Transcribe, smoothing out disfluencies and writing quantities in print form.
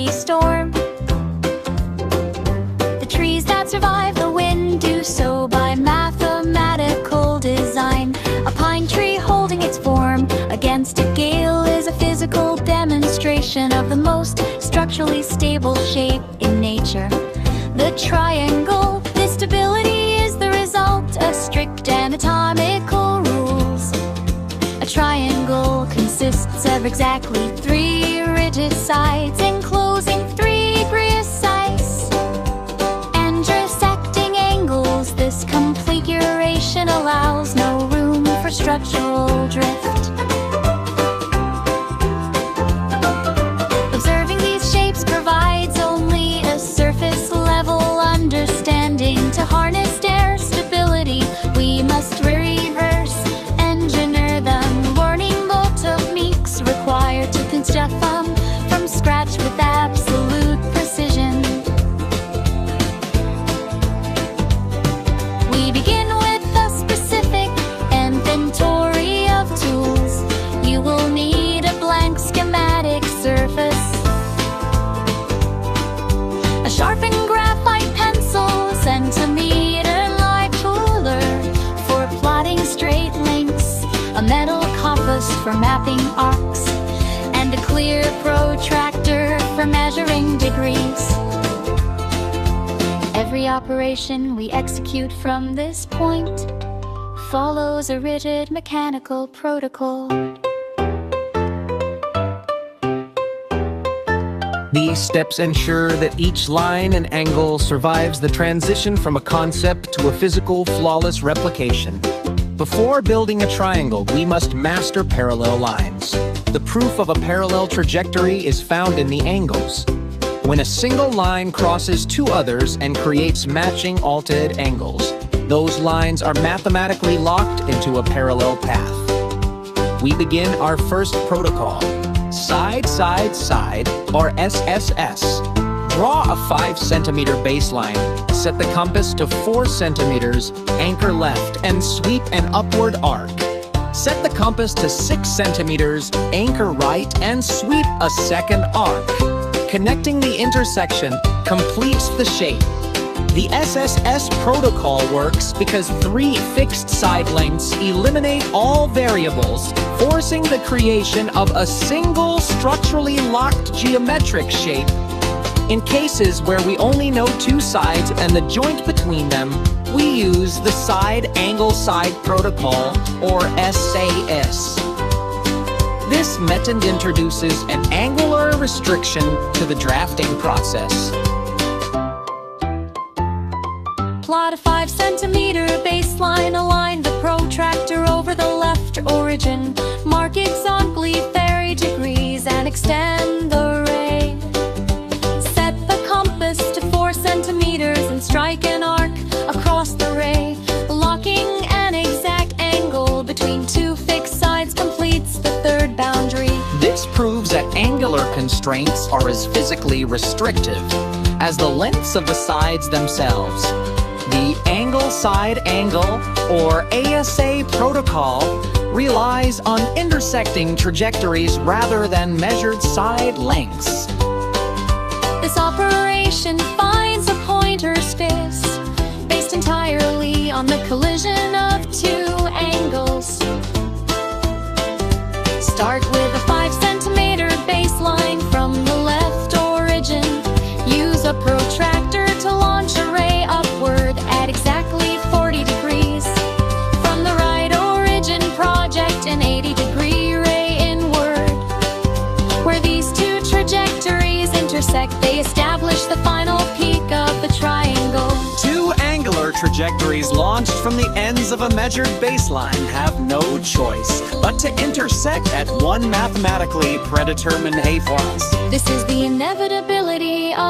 every storm. The trees that survive the wind do so by mathematical design. A pine tree holding its form against a gale is a physical demonstration of the most structurally stable shape in nature, the triangle. This stability is the result of strict anatomical rules. A triangle consists of exactly 3 rigid sides enclosing 3 precise intersecting angles. This configuration allows no room for structural drift. Observing these shapes provides only a surface-level understanding. To harness their stability, we must reverse engineer them, learning the techniques required to construct them from scratch with absolute precision. We begin with a specific inventory of tools. You will need a blank schematic surface, a sharpened graphite pencil, centimeter light ruler for plotting straight lengths, a metal compass for mapping arcs, and a clear protractor for measuring degrees. Every operation we execute from this point follows a rigid mechanical protocol. These steps ensure that each line and angle survives the transition from a concept to a physical, flawless replication. Before building a triangle, we must master parallel lines. The proof of a parallel trajectory is found in the angles. When a single line crosses 2 others and creates matching altered angles, those lines are mathematically locked into a parallel path. We begin our first protocol. Side, side, side, or SSS. Draw a 5 centimeter baseline, set the compass to 4 centimeters, anchor left, and sweep an upward arc. Set the compass to 6 centimeters, anchor right, and sweep a second arc. Connecting the intersection completes the shape. The SSS protocol works because 3 fixed side lengths eliminate all variables, forcing the creation of a single structurally locked geometric shape. In cases where we only know 2 sides and the joint between them, we use the side angle side protocol, or SAS. This method introduces an angular restriction to the drafting process. Plot a 5 centimeter baseline, align the protractor over the left origin, mark horizontally 30 degrees and extend the ray. Set the compass to 4 centimeters and strike an arc across the ray. Locking an exact angle between 2 fixed sides completes the 3rd boundary. This proves that angular constraints are as physically restrictive as the lengths of the sides themselves. The angle side angle, or ASA protocol, relies on intersecting trajectories rather than measured side lengths. This operation finds a pointer's fist based entirely on the collision of 2 angles. Start with a 5 centimeter baseline from the left origin. Use a protractor to launch a ray upward at exactly 40 degrees. From the right origin, project an 80-degree ray inward. Where these 2 trajectories intersect, they establish the final peak of the triangle. 2 angular trajectories launched from the ends of a measured baseline have no choice but to intersect at one mathematically predetermined a-force. This is the inevitability of